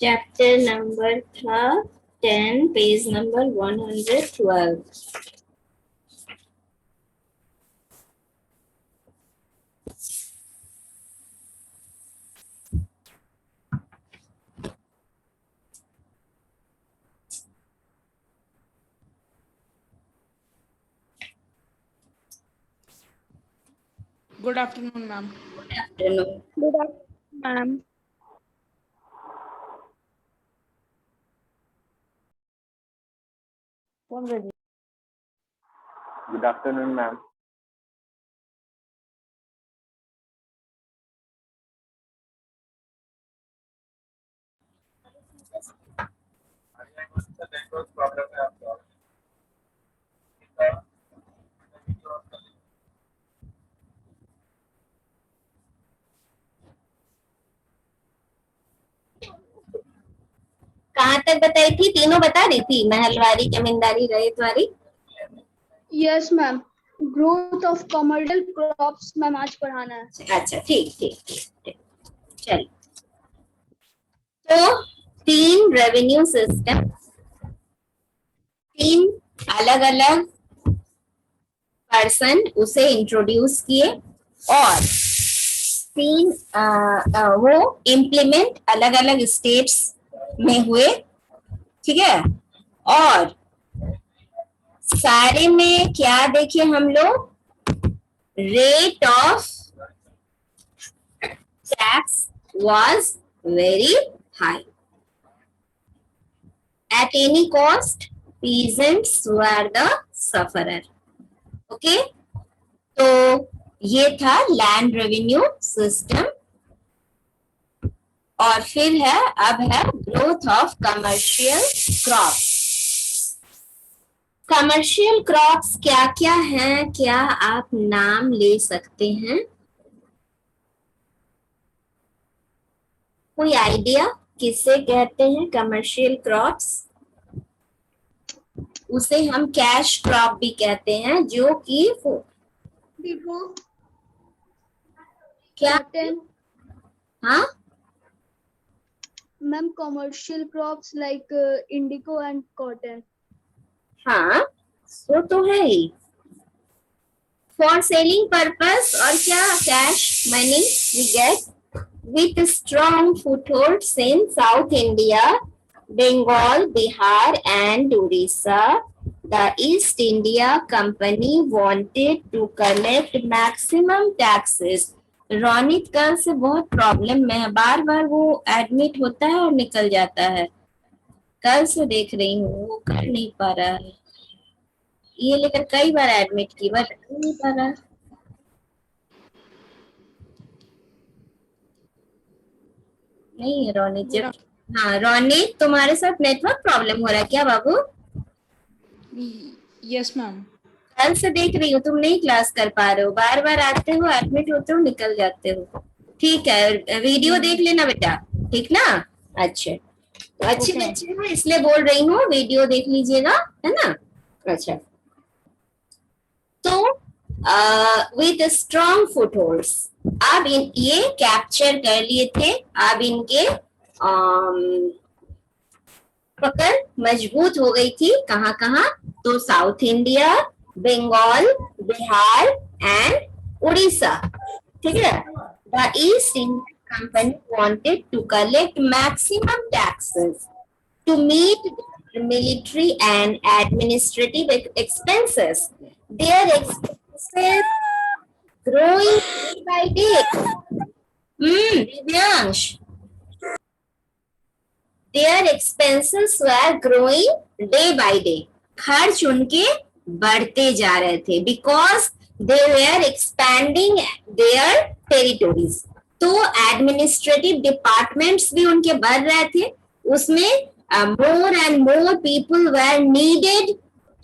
Chapter number था 10, page number 112। Good afternoon, ma'am. Good afternoon. Good afternoon, ma'am. Good afternoon, ma'am. कहाँ तक बताई थी? तीनों बता रही थी, महलवारी, जमींदारी, ryotwari. Yes, ma'am. Growth of commercial crops, ma'am आज पढ़ाना है. अच्छा, ठीक ठीक ठीक, चलिए। तो 3 रेवेन्यू सिस्टम, 3 अलग अलग पर्सन उसे इंट्रोड्यूस किए और 3 वो इम्प्लीमेंट अलग अलग स्टेट्स में हुए, ठीक है। और सारे में क्या देखे हम लोग? Rate of tax was very high. At any cost, peasants were the sufferer. Okay? तो ये था लैंड रेवेन्यू सिस्टम। और फिर है, अब है growth of commercial crops. Commercial crops क्या क्या हैं? क्या आप नाम ले सकते हैं? कोई आइडिया किसे कहते हैं कमर्शियल क्रॉप्स? उसे हम कैश क्रॉप भी कहते हैं, जो कि देखो, क्या? cotton, हाँ, ma'am commercial crops like indigo and cotton. हाँ, वो तो है ही। फॉर सेलिंग पर्पस और क्या? Cash money we get with strong footholds in South India, Bengal, Bihar and Orissa. The East India Company wanted to collect maximum taxes. Ronit कल से बहुत problem में है, बार बार वो एडमिट होता है और निकल जाता है। कल से देख रही हूँ वो कर नहीं पा रहा है, ये लेकर कई बार एडमिट की, बट नहीं पा रहा। नहीं है रोनित। जब हाँ रोनित, तुम्हारे साथ नेटवर्क प्रॉब्लम हो रहा है क्या बाबू? Yes, ma'am. कल से देख रही हूँ तुम नहीं क्लास कर पा रहे हो, बार बार आते हो, एडमिट होते हो, निकल जाते हो। ठीक है, वीडियो देख लेना बेटा, ठीक ना? अच्छे तो अच्छे बच्चे हो इसलिए बोल रही हूँ, वीडियो देख लीजिएगा, है ना? अच्छा, तो विथ स्ट्रॉन्ग फुटहोल्ड्स, अब ये कैप्चर कर लिए थे। अब इनके पकड़ मजबूत हो गई थी। कहाँ कहाँ? तो South India, Bengal, Bihar and Orissa, ठीक है। The East India Company wanted to collect maximum taxes to meet military and administrative expenses. Their expenses growing day by day. Divyansh. Their expenses were growing day by day. खर्च उनके बढ़ते जा रहे थे because they were expanding their territories. तो administrative departments भी उनके बढ़ रहे थे, उसमें more and more people were needed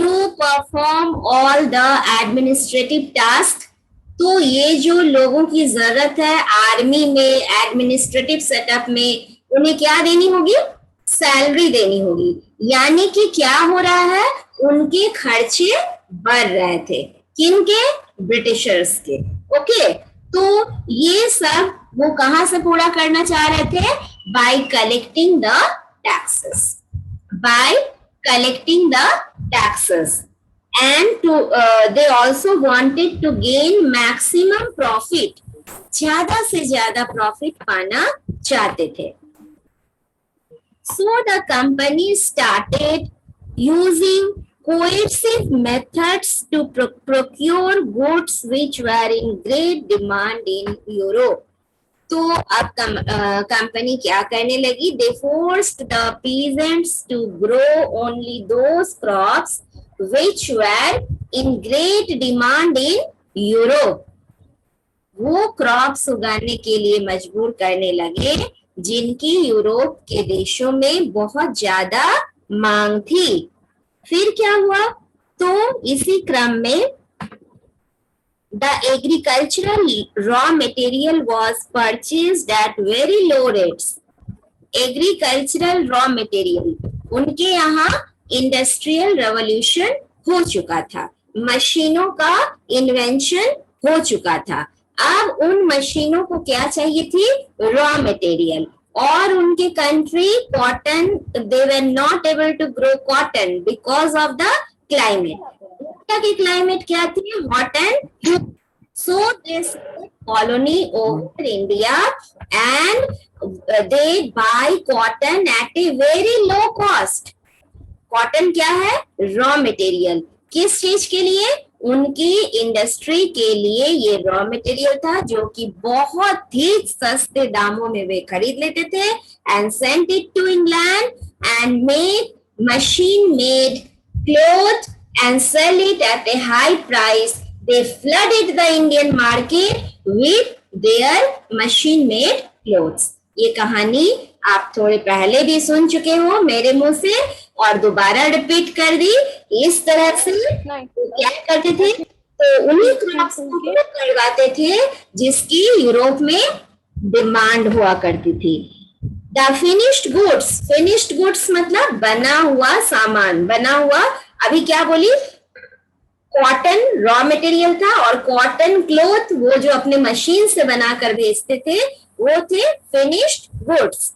to perform all the administrative tasks. तो ये जो लोगों की जरूरत है आर्मी में, एडमिनिस्ट्रेटिव सेटअप में, उन्हें क्या देनी होगी? सैलरी देनी होगी। यानी कि क्या हो रहा है? उनके खर्चे बढ़ रहे थे। किनके? ब्रिटिशर्स के। ओके, तो ये सब वो कहां से पूरा करना चाह रहे थे? by collecting the taxes. By collecting the taxes. And they also wanted to gain maximum profit. ज्यादा से ज्यादा प्रॉफिट पाना चाहते थे. So the company started using coercive methods to procure goods which were in great demand in Europe. तो अब company क्या करने लगी? They forced the peasants to grow only those crops which were in great demand in Europe. वो crops उगाने के लिए मजबूर करने लगे जिनकी यूरोप के देशों में बहुत ज्यादा मांग थी. फिर क्या हुआ? तो इसी क्रम में the agricultural raw material was purchased at very low rates. Agricultural raw material, उनके यहाँ इंडस्ट्रियल रेवोल्यूशन हो चुका था, मशीनों का इन्वेंशन हो चुका था. अब उन मशीनों को क्या चाहिए थी? Raw material. और उनके country cotton, they were not able to grow cotton because of the climate. की क्लाइमेट क्या थी? Hot and. So this colony over India and they buy cotton at a very low cost. Cotton क्या है? Raw material. किस चीज के लिए? उनकी इंडस्ट्री के लिए ये रॉ मटेरियल था जो कि बहुत ही सस्ते दामों में वे खरीद लेते थे. And sent it to England and made machine made cloth and sell it at a high price. They flooded the Indian market with their machine made clothes. ये कहानी आप थोड़े पहले भी सुन चुके हो मेरे मुंह से और दोबारा रिपीट कर दी. इस तरह से क्या करते थे? तो उन्हीं क्रॉप्स को करवाते थे जिसकी यूरोप में डिमांड हुआ करती थी. द फिनिश्ड गुड्स मतलब बना हुआ सामान, बना हुआ. अभी क्या बोली? कॉटन रॉ मटेरियल था और कॉटन क्लोथ वो जो अपने मशीन से बनाकर भेजते थे वो थे finished goods.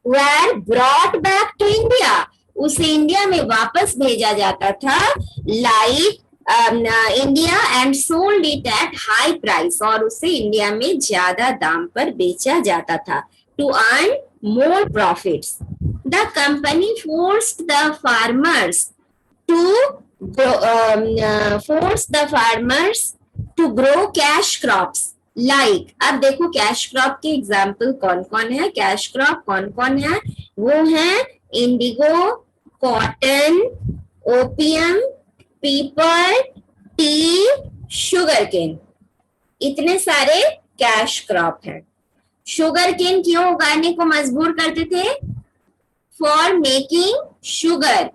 were brought back to India. उसे इंडिया में वापस भेजा जाता था like India and sold it at high price. और उसे इंडिया में ज्यादा दाम पर बेचा जाता था to earn more profits. The company forced the farmers to grow cash crops. Like, अब देखो कैश क्रॉप के एग्जाम्पल कौन कौन है? कैश क्रॉप कौन कौन है? वो है इंडिगो, कॉटन, ओपियम, पीपल, टी, शुगर केन. इतने सारे कैश क्रॉप हैं. शुगर केन क्यों उगाने को मजबूर करते थे? For making sugar.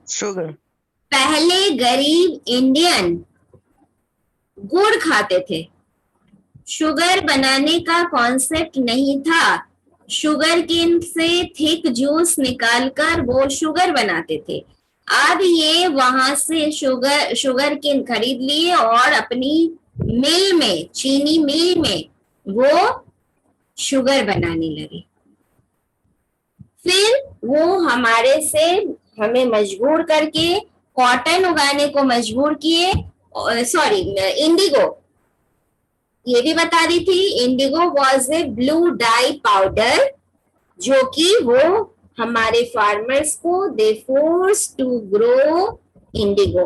पहले गरीब इंडियन गुड़ खाते थे. शुगर बनाने का कॉन्सेप्ट नहीं था. शुगर केन से थिक जूस निकालकर वो शुगर बनाते थे. अब ये वहां से शुगर केन खरीद लिए और अपनी मिल में, चीनी मिल में वो शुगर बनाने लगे. फिर वो हमें मजबूर करके कॉटन उगाने को मजबूर किए. सॉरी, इंडिगो ये भी बता दी थी. Indigo was a blue dye powder जो कि वो हमारे फार्मर्स को they force to grow indigo.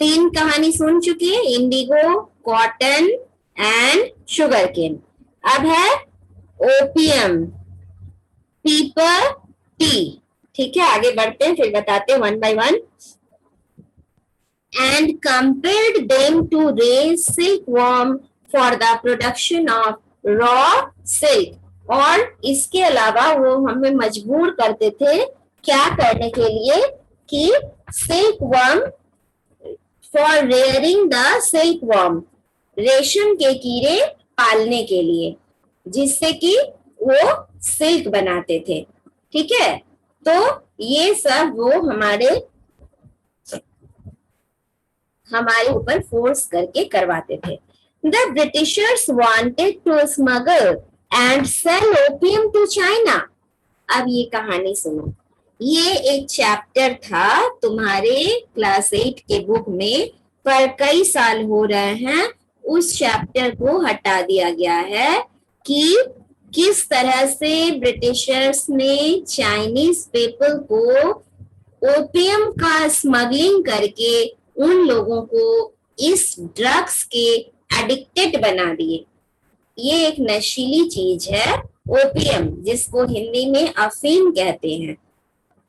3 कहानी सुन चुकी है, indigo, cotton and sugar cane. अब है ओपियम, पीपल, टी. ठीक है, आगे बढ़ते हैं, फिर बताते हैं one by one. And compelled them to raise silkworm for the production of raw silk. और इसके अलावा वो हमें मजबूर करते थे क्या करने के लिए? कि silkworm, for rearing the silkworm, रेशम के कीड़े पालने के लिए, जिससे कि वो सिल्क बनाते थे. ठीक है, तो ये सब वो हमारे ऊपर फोर्स करके करवाते थे. The Britishers wanted to smuggle and sell opium to China. अब ये कहानी सुनो, ये एक चैप्टर था तुम्हारे क्लास 8 के बुक में, पर कई साल हो रहे हैं उस चैप्टर को हटा दिया गया है कि किस तरह से ब्रिटिशर्स ने चाइनीज पीपल को ओपियम का स्मगलिंग करके उन लोगों को इस ड्रग्स के एडिक्टेड बना दिए। ये एक नशीली चीज है ओपियम, जिसको हिंदी में अफीम कहते हैं।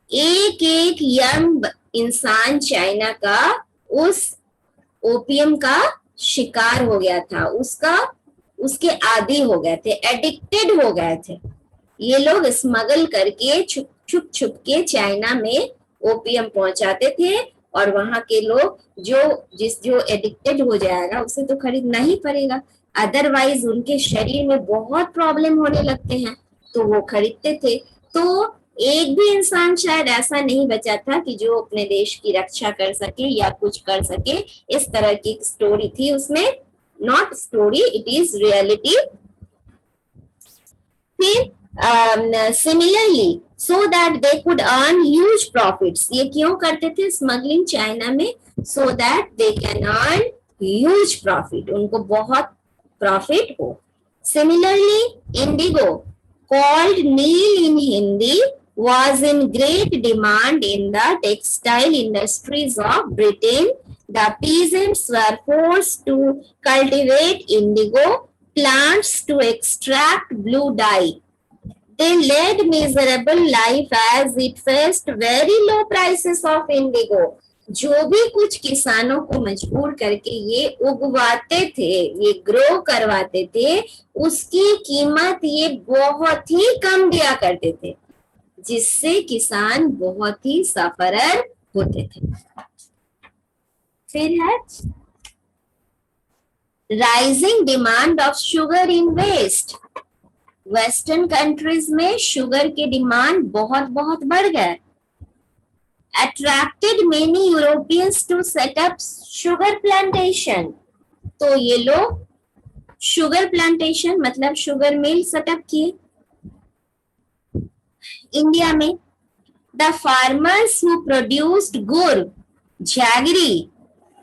एक एक यंग इंसान चाइना का उस ओपियम का शिकार हो गया था, उसके आदी हो गए थे, एडिक्टेड हो गए थे। ये लोग स्मगल करके छुप छुप छुप के चाइना में ओपियम पहुंचाते थे, और वहां के लोग जो एडिक्टेड हो जाएगा उसे तो खरीदना ही पड़ेगा, अदरवाइज उनके शरीर में बहुत प्रॉब्लम होने लगते हैं, तो वो खरीदते थे। तो एक भी इंसान शायद ऐसा नहीं बचा था कि जो अपने देश की रक्षा कर सके या कुछ कर सके। इस तरह की स्टोरी थी उसमें, not story, it is reality. फिर similarly so that they could earn huge profits, ये क्यों करते थे स्मगलिंग चाइना में? So that they can earn huge profit, उनको बहुत प्रॉफिट हो। Similarly indigo, called Neil in Hindi, was in great demand in the textile industries of Britain. The peasants were forced to cultivate indigo plants to extract blue dye. They led miserable life as it faced very low prices of indigo. जो भी कुछ किसानों को मजबूर करके ये उगवाते थे, ये ग्रो करवाते थे, उसकी कीमत ये बहुत ही कम दिया करते थे, जिससे किसान बहुत ही सफरर होते थे। फिर है rising demand of sugar in west. Western countries में शुगर के डिमांड बहुत बहुत बढ़ गए। attracted many Europeans to set up sugar plantation. तो ये लोग शुगर प्लांटेशन मतलब शुगर मिल सेटअप किए इंडिया में। The farmers who produced gur, jaggery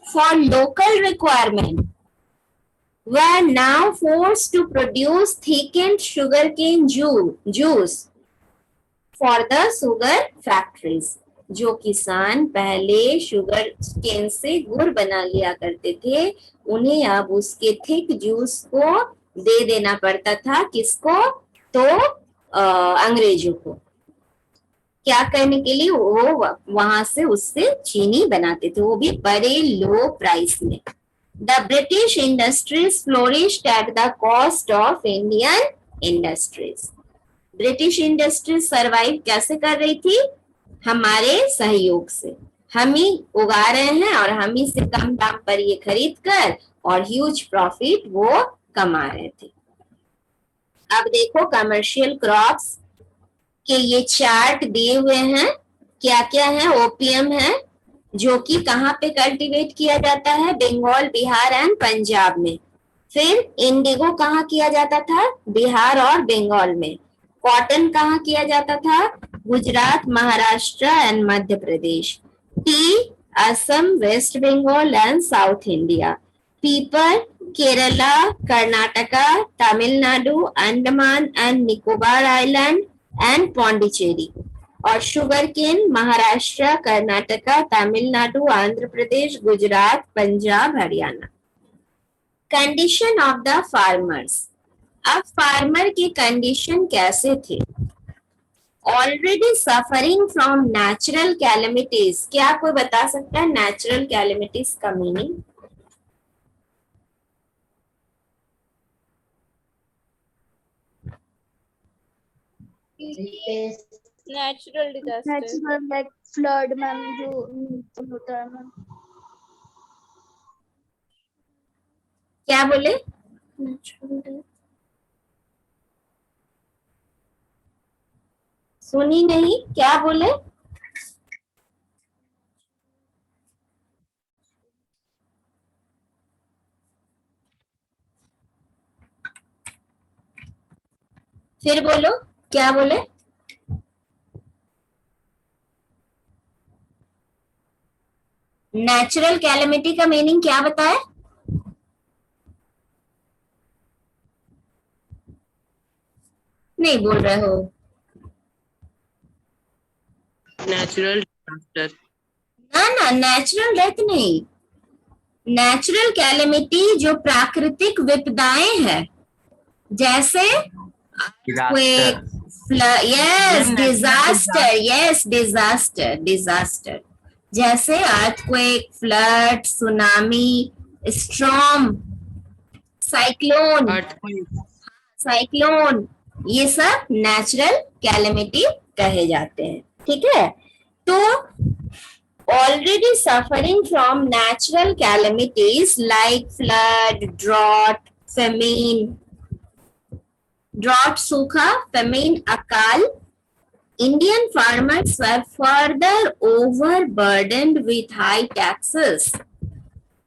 for local requirement were now forced to produce thickened sugarcane juice for the sugar factories. जो किसान पहले sugar cane से गुड़ बना लिया करते थे, उन्हें अब उसके थिक जूस को दे देना पड़ता था। किसको? तो अंग्रेजों को। क्या करने के लिए? वो वहां से उससे चीनी बनाते थे, वो भी बड़े लो प्राइस में। The British industries flourished at the cost of Indian industries. British industry survive कैसे कर रही थी? हमारे सहयोग से। हम ही उगा रहे हैं और हम ही से कम दाम पर ये खरीद कर और ह्यूज प्रॉफिट वो कमा रहे थे। अब देखो कमर्शियल क्रॉप्स के ये चार्ट दिए हुए हैं, क्या क्या है। ओपियम है जो कि कहाँ पे कल्टीवेट किया जाता है? बंगाल, बिहार एंड पंजाब में। फिर इंडिगो कहाँ किया जाता था? बिहार और बंगाल में। कॉटन कहाँ किया जाता था? Gujarat, Maharashtra and Madhya Pradesh. Tea, Assam, west Bengal and south India. Pepper, Kerala, Karnataka, Tamil Nadu, Andaman and Nicobar island and Puducherry. और sugar cane, Maharashtra, Karnataka, Tamil Nadu, Andhra Pradesh, Gujarat, Punjab, Haryana. Condition of the farmers. अब फार्मर की कंडीशन कैसे थे? Already suffering from natural calamities. क्या कोई बता सकता है नेचुरल कैलेमिटीज का meaning? Natural disaster. Natural like flood ma'am, जो होता है मैम। क्या बोले? सुनी नहीं, क्या बोले? फिर बोलो, क्या बोले? नेचुरल कैलेमिटी का मीनिंग क्या बताए? नहीं बोल रहे हो? Natural disaster. ना, नेचुरल डेथ नहीं। नेचुरल कैलेमिटी जो प्राकृतिक विपदाएं हैं, जैसे डिजास्टर। यस डिजास्टर, जैसे earthquake, flood, tsunami, storm, cyclone, ये सब नेचुरल कैलेमिटी कहे जाते हैं। ठीक है, तो already suffering from natural calamities like flood, drought, सूखा, famine, अकाल, Indian farmers were further overburdened with high taxes.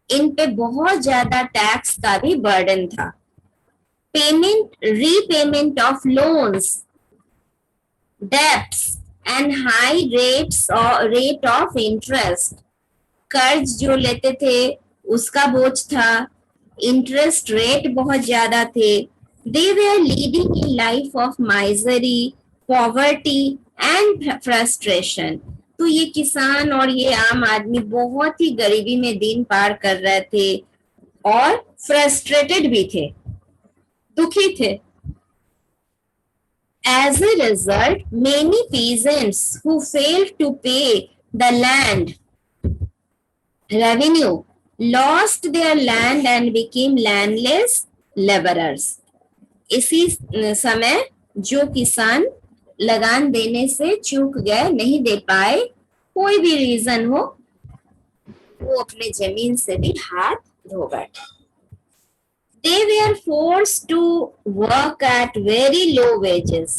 इन पे बहुत ज्यादा टैक्स का भी बर्डन था। Repayment of loans, debts and high rate of interest, कर्ज जो लेते थे उसका बोझ था, इंटरेस्ट रेट बहुत ज्यादा थे। They were leading in life of misery, poverty and frustration. तो ये किसान और ये आम आदमी बहुत ही गरीबी में दिन पार कर रहे थे और फ्रस्ट्रेटेड भी थे, दुखी थे। As a result, many peasants who failed to pay the land revenue lost their land and became landless laborers. इसी समय जो किसान लगान देने से चूक गए, नहीं दे पाए, कोई भी रीजन हो, वो अपने जमीन से भी हाथ धो बैठे। They were forced to work at very low wages.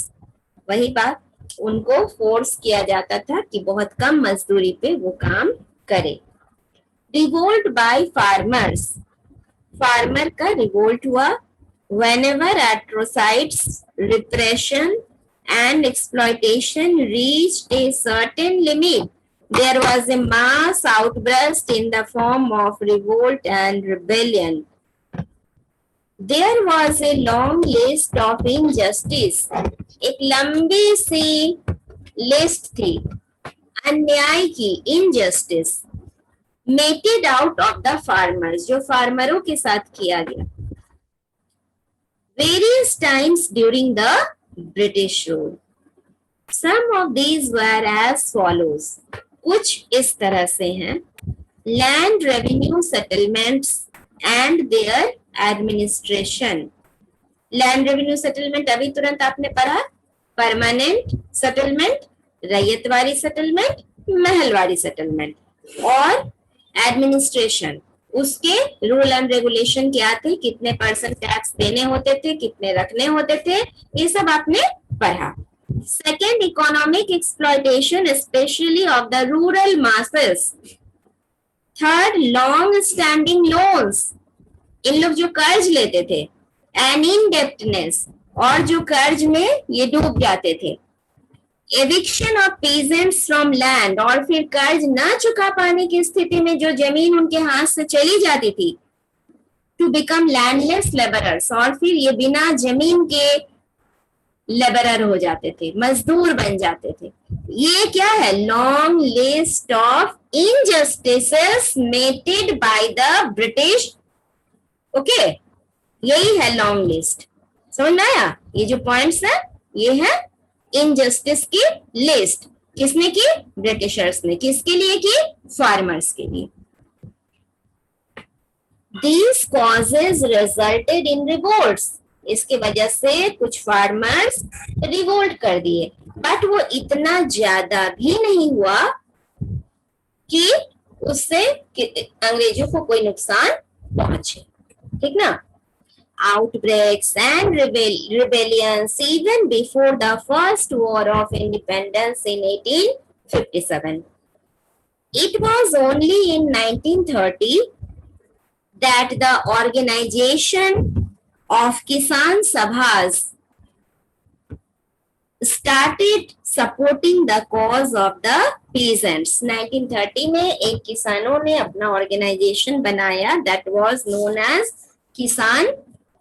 वही बात, उनको फोर्स किया जाता था कि बहुत कम मजदूरी पे वो काम करे। Revolt by farmers, फार्मर का रिवोल्ट हुआ। Whenever atrocities, repression and exploitation reached a certain limit, there was a mass outburst in the form of revolt and rebellion. There was a long list of injustice. एक लंबी सी list थी अन्याय की, injustice, mated out of the farmers, जो फार्मरों के साथ किया गया। Various times during the British rule. Some of these were as follows. कुछ इस तरह से हैं: land revenue settlements and their administration. Land revenue settlement अभी तुरंत आपने पढ़ा, permanent settlement, ryotwari settlement, Mahalwari settlement, और एडमिनिस्ट्रेशन, उसके रूल एंड रेगुलेशन क्या थे, कितने परसेंट टैक्स देने होते थे, कितने रखने होते थे, ये सब आपने पढ़ा। Second, economic exploitation specially of the rural masses. Third, long standing loans, इन लोग जो कर्ज लेते थे, एंड इनडेप्टनेस, और जो कर्ज में ये डूब जाते थे। Eviction of peasants from land, और फिर कर्ज ना चुका पाने की स्थिति में जो जमीन उनके हाथ से चली जाती थी, टू बिकम लैंडलेस लेबरर्स, और फिर ये बिना जमीन के लेबरर हो जाते थे, मजदूर बन जाते थे। ये क्या है? Long list of injustices meted by the British. Okay, यही है लॉन्ग लिस्ट। समझ में आया? ये जो पॉइंट्स है, ये है इनजस्टिस की लिस्ट। किसने की? ब्रिटिशर्स ने। किसके लिए की? फार्मर्स के लिए। These causes resulted in revolts. इसके वजह से कुछ फार्मर्स रिवोल्ट कर दिए, बट वो इतना ज्यादा भी नहीं हुआ कि उससे अंग्रेजों को कोई नुकसान पहुंचे। ठीक ना? Outbreaks and rebellions even before the first war of independence in 1857. It was only in 1930 that the organization of Kisan Sabhas started supporting the cause of the peasants. 1930 में एक किसानों ने अपना ऑर्गेनाइजेशन बनाया, that was known as किसान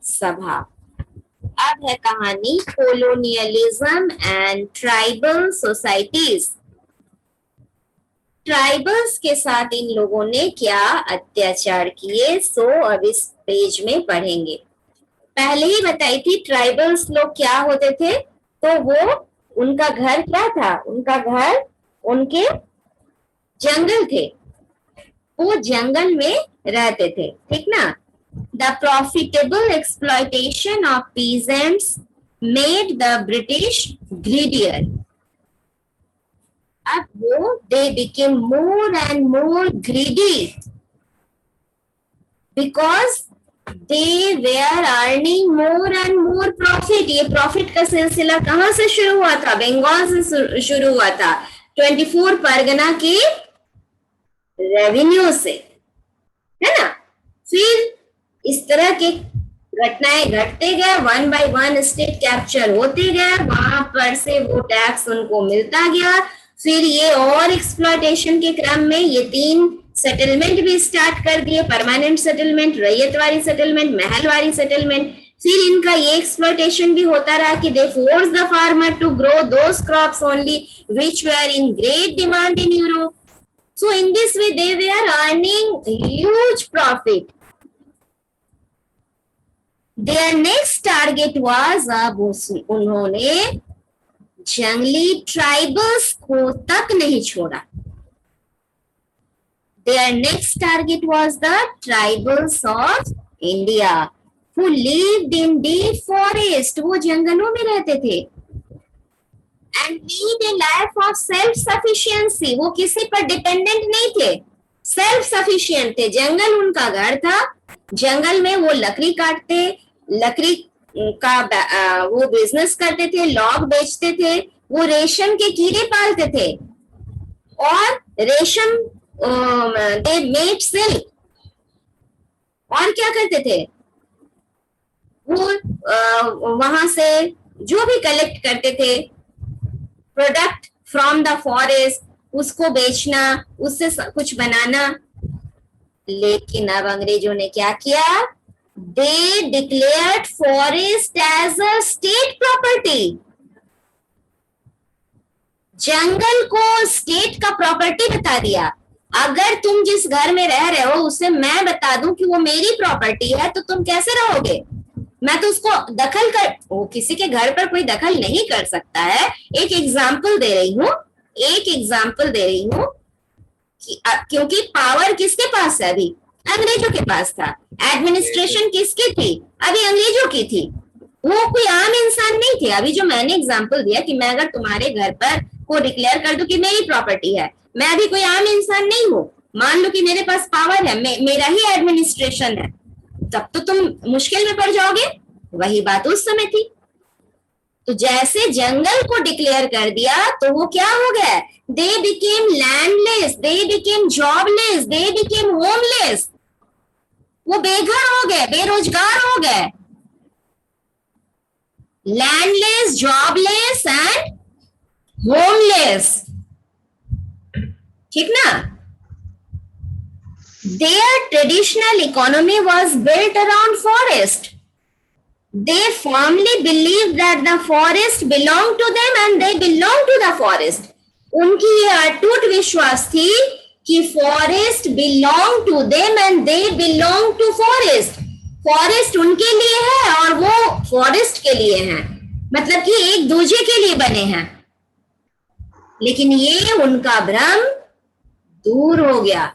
सभा. अब है कहानी colonialism and tribal societies. Tribals के साथ इन लोगों ने क्या अत्याचार किए, सो अब इस पेज में पढ़ेंगे. पहले ही बताई थी ट्राइबल्स लोग क्या होते थे, तो वो उनका घर क्या था, उनका घर उनके जंगल थे, वो जंगल में रहते थे, ठीक ना. The profitable exploitation of peasants made the British greedier. अब वो they became more and more greedy because they were earning more and more profit. ये प्रॉफिट का सिलसिला कहाँ से शुरू हुआ था, बंगाल से शुरू हुआ था, 24 परगना की रेवेन्यू से, है ना. फिर इस तरह के घटनाएं घटते गए, 1 by 1 स्टेट कैप्चर होते गए, वहां पर से वो टैक्स उनको मिलता गया. फिर ये और एक्सप्लॉयटेशन के क्रम में ये 3 सेटलमेंट भी स्टार्ट कर दिए, permanent settlement, ryotwari settlement, mahalwari settlement. फिर इनका ये एक्सप्लॉयटेशन भी होता रहा कि they force the farmer to grow those crops only which were in great demand in Europe. So in this way they were earning huge profit. Their next target was, अब उन्होंने जंगली ट्राइबल्स को तक नहीं छोड़ा. Their next target was the tribals of India who lived in deep forest. वो जंगलों में रहते थे. And lead a life of self-sufficiency. वो किसी पर डिपेंडेंट नहीं थे, सेल्फ सफिशिएंट थे. जंगल उनका घर था, जंगल में वो लकड़ी काटते, लकड़ी का वो बिजनेस करते थे, लॉग बेचते थे, वो रेशम के कीड़े पालते थे और रेशम दे मेड सिल्क. और क्या करते थे, वो वहां से जो भी कलेक्ट करते थे प्रोडक्ट फ्रॉम द फॉरेस्ट, उसको बेचना, उससे कुछ बनाना. लेकिन अब अंग्रेजों ने क्या किया, they declared forest as a state property. जंगल को स्टेट का प्रॉपर्टी बता दिया. अगर तुम जिस घर में रह रहे हो उसे मैं बता दूं कि वो मेरी प्रॉपर्टी है, तो तुम कैसे रहोगे. मैं तो उसको दखल कर, वो किसी के घर पर कोई दखल नहीं कर सकता है. एक एग्जाम्पल दे रही हूँ, क्योंकि पावर किसके पास है, अभी अंग्रेजों के पास था. एडमिनिस्ट्रेशन किसकी थी, अभी अंग्रेजों की थी. वो कोई आम इंसान नहीं थे. अभी जो मैंने एग्जांपल दिया कि मैं अगर तुम्हारे घर पर को डिक्लेयर कर दूं कि मेरी प्रॉपर्टी है, मैं अभी कोई आम इंसान नहीं हूँ. मान लो कि मेरे पास पावर है, मेरा ही एडमिनिस्ट्रेशन है, तब तो तुम मुश्किल में पड़ जाओगे. वही बात उस समय थी. तो जैसे जंगल को डिक्लेयर कर दिया तो वो क्या हो गया, they became landless, they became jobless, they became homeless. वो बेघर हो गए, बेरोजगार हो गए. लैंडलेस, जॉबलेस एंड होमलेस, ठीक ना. Their traditional economy was built around forest. They firmly believed that the forest belonged to them and they belong to the forest. उनकी ये अटूट विश्वास थी कि forest belong to them and they belong to forest. Forest उनके लिए है और वो फॉरेस्ट के लिए हैं, मतलब कि एक दूसरे के लिए बने हैं. लेकिन ये उनका भ्रम दूर हो गया.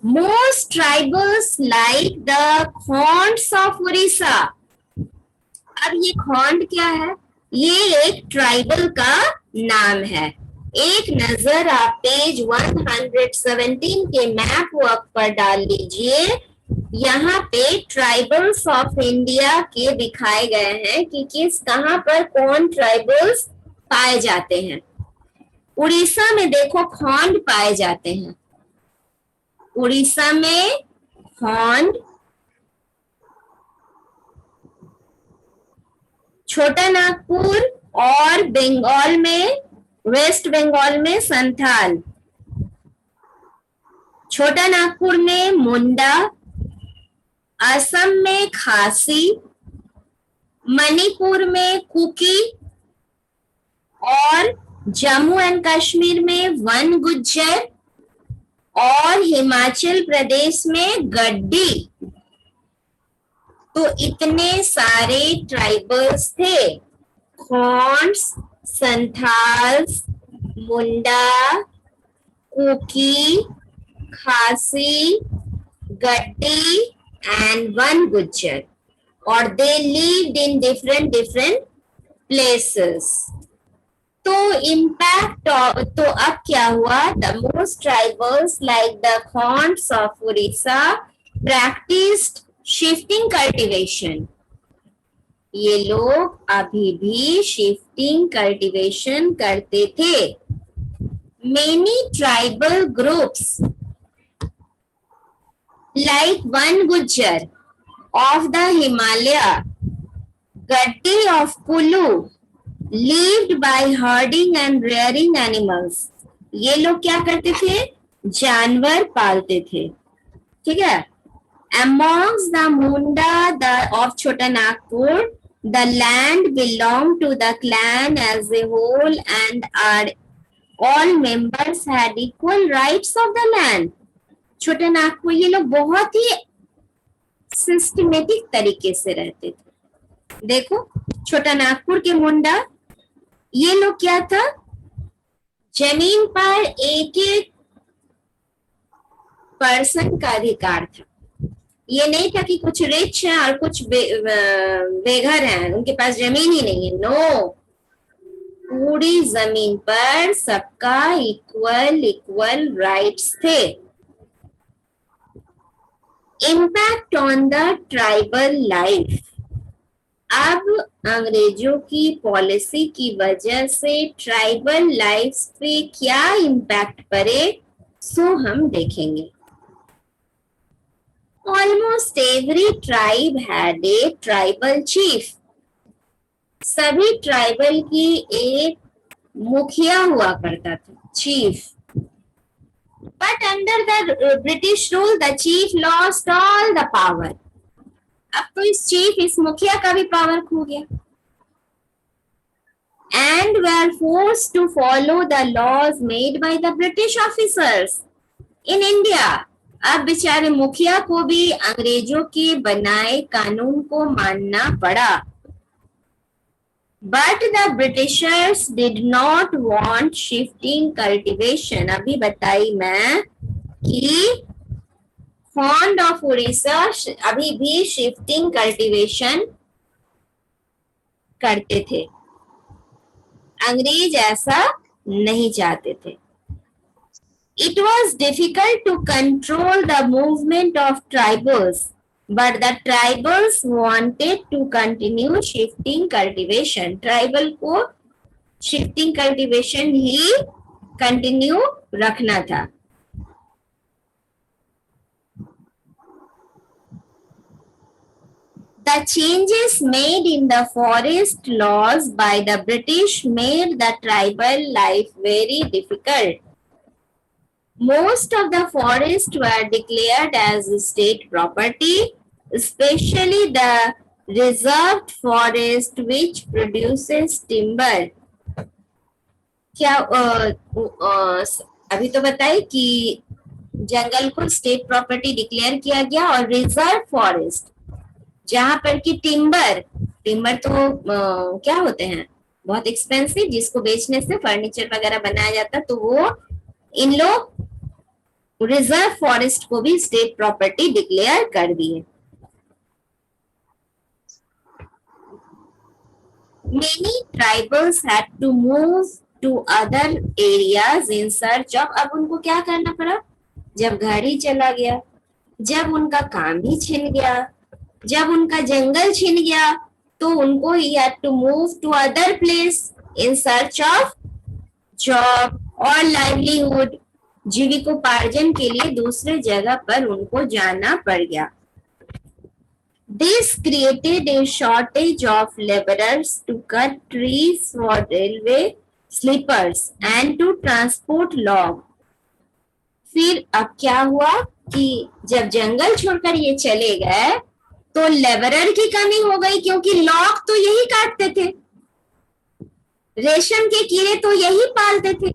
Most tribals like the Khonds of Orissa. अब ये खोंड क्या है, ये एक ट्राइबल का नाम है. एक नजर आप पेज 117 के मैप वर्क पर डाल लीजिए. यहाँ पे ट्राइबल्स ऑफ इंडिया के दिखाए गए हैं कि किस कहां पर कौन ट्राइबल्स पाए जाते हैं. उड़ीसा में देखो खोंड पाए जाते हैं. उड़ीसा में खोंड, छोटा नागपुर और बंगाल में, वेस्ट बंगाल में संथाल, छोटा नागपुर में मुंडा, असम में खासी, मणिपुर में कुकी और जम्मू एंड कश्मीर में वन गुज्जर और हिमाचल प्रदेश में गड्डी। तो इतने सारे ट्राइबल्स थे, खोंड्स, संथाल्स, मुंडा, कुकी, खासी, गड्डी and one Gujjar, or they lived in different places. तो impact तो अब क्या हुआ? The most tribals like the Khonds of Orissa practiced shifting cultivation. ये लोग अभी भी shifting cultivation करते थे. Many tribal groups like one Gujjar of the Himalaya, Gaddi of Kulu, lived by herding and rearing animals. ये लोग क्या करते थे? जानवर पालते थे, ठीक है? Amongst the Munda of Chota Nagpur, the land belonged to the clan as a whole and all members had equal rights of the land. छोटा नागपुर ये लोग बहुत ही सिस्टमेटिक तरीके से रहते थे। देखो छोटा नागपुर के मुंडा, ये लोग क्या था, जमीन पर एक एक पर्सन का अधिकार था। ये नहीं था कि कुछ रिच हैं और कुछ बेघर हैं, उनके पास जमीन ही नहीं है। नो, पूरी जमीन पर सबका इक्वल राइट्स थे। Impact on the tribal life. अब अंग्रेजों की पॉलिसी की वजह से ट्राइबल लाइफ पे क्या इम्पैक्ट पड़े, सो हम देखेंगे। Almost every tribe had a tribal chief. सभी ट्राइबल की एक मुखिया हुआ करता था, chief. But under the British rule, the chief lost all the power. अब तो इस मुखिया का भी पावर खो गया। And were forced to follow the laws made by the British officers in India. अब बेचारे मुखिया को भी अंग्रेजों के बनाए कानून को मानना पड़ा। But the Britishers did not want shifting cultivation. अभी बताई मैं कि Khond of Orissa अभी भी shifting cultivation करते थे। अंग्रेज ऐसा नहीं चाहते थे। It was difficult to control the movement of tribals, but the tribals wanted to continue shifting cultivation. Tribal को shifting cultivation ही continue रखना था। The changes made in the forest laws by the British made the tribal life very difficult. Most of the forests were declared as state property, especially the reserved forest which produces timber. क्या अभी तो बताइए कि जंगल को state property declare किया गया और reserve forest जहां पर कि टिम्बर तो क्या होते हैं, बहुत एक्सपेंसिव, जिसको बेचने से फर्नीचर वगैरह बनाया जाता, तो वो इन लोग रिजर्व फॉरेस्ट को भी स्टेट प्रॉपर्टी डिक्लेयर कर दिए। Many tribals had to move to other areas in search of, अब उनको क्या करना पड़ा, जब घर ही चला गया, जब उनका काम भी छिन गया, जब उनका जंगल छिन गया, तो उनको he had to move to other place in search of job और livelihood, जीविकोपार्जन के लिए दूसरे जगह पर उनको जाना पड़ गया। This created a shortage of laborers to cut trees for railway sleepers and to transport log. फिर अब क्या हुआ कि जब जंगल छोड़कर ये चले गए तो लेबरर की कमी हो गई, क्योंकि लॉग तो यही काटते थे, रेशम के कीड़े तो यही पालते थे,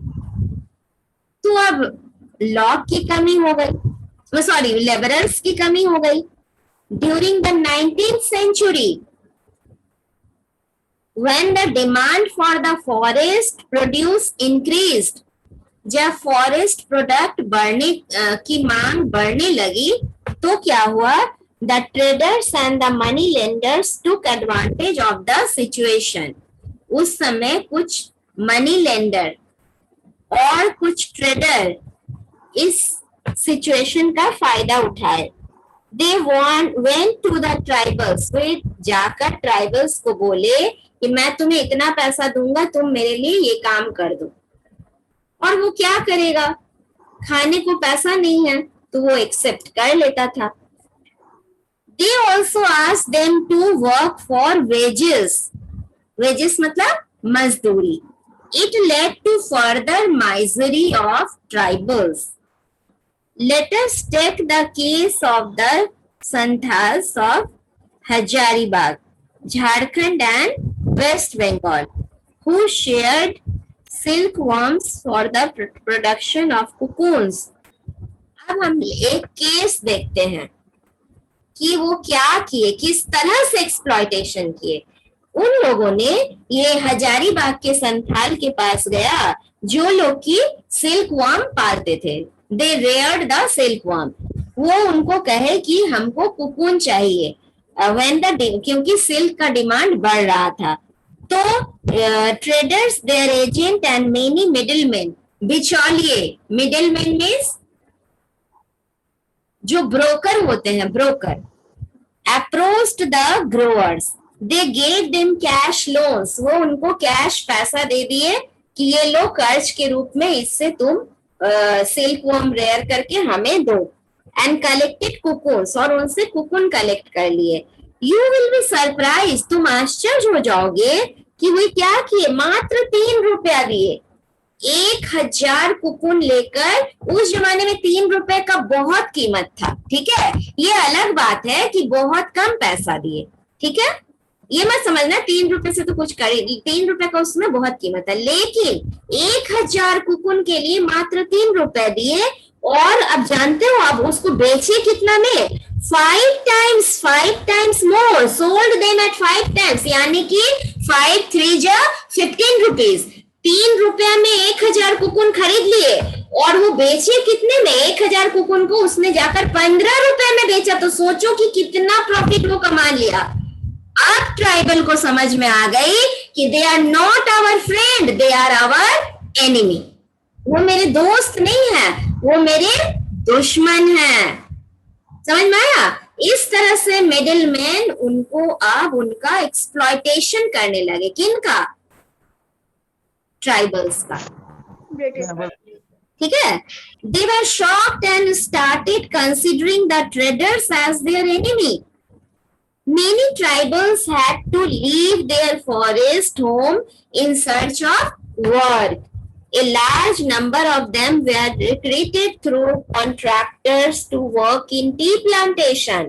तो अब लॉग की कमी हो गई, सॉरी लेबरर्स की कमी हो गई. During the 19th century, when the demand for the forest produce increased, जब फॉरेस्ट प्रोडक्ट बढ़ने की मांग बढ़ने लगी तो क्या हुआ? The traders and the money lenders took advantage of the situation. उस समय कुछ मनी लेंडर और कुछ ट्रेडर इस सिचुएशन का फायदा उठाए. They went to the tribals. वे जाकर ट्राइबल्स को बोले कि मैं तुम्हें इतना पैसा दूंगा, तुम मेरे लिए ये काम कर दो. और वो क्या करेगा, खाने को पैसा नहीं है, तो वो एक्सेप्ट कर लेता था. They also asked them to work for wages. Wages मतलब मजदूरी. It led to further misery of tribals. Let us take the case of the Santhals of Hazaribagh, Jharkhand and West Bengal, who shared silkworms for the production of cocoons. अब हम एक case देखते हैं कि वो क्या किए, किस तरह से एक्सप्लॉयटेशन किए. उन लोगों ने, ये हजारीबाग के संथाल के पास गया जो लोग की सिल्कवर्म पालते थे. दे रेयर्ड द सिल्कवर्म. वो उनको कहे कि हमको कुकून चाहिए, व्हेन द क्योंकि सिल्क का डिमांड बढ़ रहा था. तो traders, there agent and many middleman, बिचौलिए, मिडिलमैन मीन्स जो ब्रोकर होते हैं, broker, approached the growers. They gave them cash loans. वो उनको कैश पैसा दे दिए कि ये लो कर्ज के रूप में, इससे तुम सिल्क वर्म रेयर करके हमें दो. एंड कलेक्टेड कुकून्स, और उनसे कुकून कलेक्ट कर लिए. यू विल बी सरप्राइज, तुम आश्चर्य हो जाओगे कि वे क्या किए. मात्र 3 रुपया दिए. 1000 कुकून लेकर, उस जमाने में 3 रुपए का बहुत कीमत था. ठीक है, ये अलग बात है कि बहुत कम पैसा दिए. ठीक है, ये मत समझना 3 रुपए से तो कुछ करेगी, 3 रुपए का उसमें बहुत कीमत है, लेकिन 1000 कुकून के लिए मात्र 3 रुपए दिए. और अब जानते हो अब उसको बेचे कितना में? 5 times more, sold them at 5 times, यानी कि 5 3 जा 15 रुपीज. 3 रुपया में 1000 कुकून खरीद लिए और वो बेचे कितने में? 1000 कुकून को उसने जाकर 15 रुपए में बेचा. तो सोचो कि कितना प्रॉफिट वो कमा लिया. अब ट्राइबल को समझ में आ गई कि they are not our friend, they are our enemy. वो मेरे दोस्त नहीं है, वो मेरे दुश्मन है. समझ में आया? इस तरह से मिडिल मैन उनको अब उनका एक्सप्लॉयटेशन करने लगे. किनका? ट्राइबल्स का. ठीक है. They were shocked and started considering the traders as their enemy. Many tribals had to leave their forest home in search of work. A large number of them were recruited through contractors to work in tea plantation.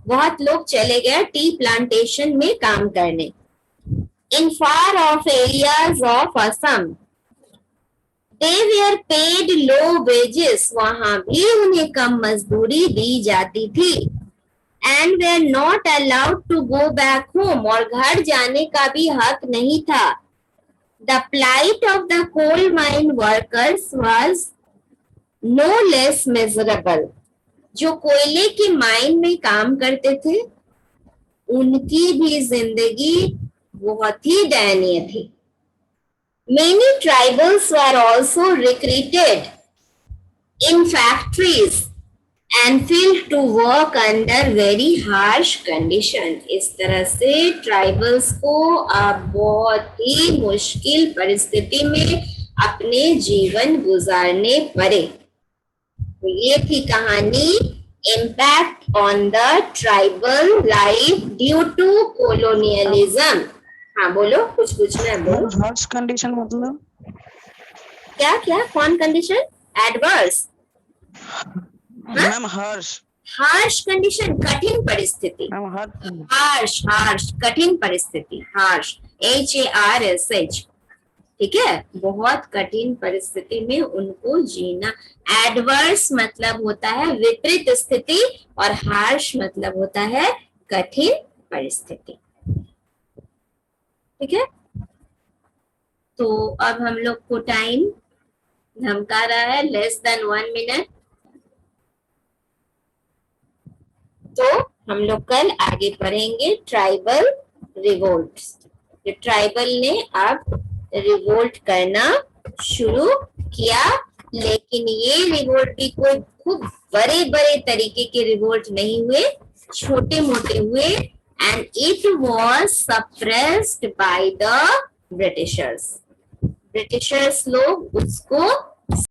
बहुत लोग चले गए tea plantation में काम करने. In far off areas of Assam, they were paid low wages. वहां भी उन्हें कम मजदूरी दी जाती थी. And were not allowed to go back home. और घर जाने का भी हक नहीं था. The plight of the coal mine workers was no less miserable. जो कोयले की माइन में काम करते थे उनकी भी जिंदगी बहुत ही दयनीय थी. Many tribals were also recruited in factories and filled to work under very harsh condition. इस तरह से ट्राइबल्स को अब बहुत ही मुश्किल परिस्थिति में अपने जीवन गुजारने पड़े. तो ये थी कहानी impact on the tribal life due to colonialism. हाँ बोलो, कुछ पूछना है बोलो. हार्श कंडीशन मतलब क्या क्या कौन condition? Adverse. Ma'am harsh harsh condition, कठिन परिस्थिति. मैम हार्श हार्श कठिन परिस्थिति. Harsh HARSH. ठीक है, बहुत कठिन परिस्थिति में उनको जीना. एडवर्स मतलब होता है विपरीत स्थिति और हार्श मतलब होता है कठिन परिस्थिति. ठीक है, तो अब हम लोग को टाइम धमका रहा है, लेस देन 1 मिनट. तो हम लोग कल आगे पढ़ेंगे ट्राइबल रिवोल्ट. जो ट्राइबल ने अब रिवोल्ट करना शुरू किया, लेकिन ये रिवोल्ट भी कोई खूब बड़े बड़े तरीके के रिवोल्ट नहीं हुए, छोटे मोटे हुए. And it was suppressed by the Britishers. Britishers लोग उसको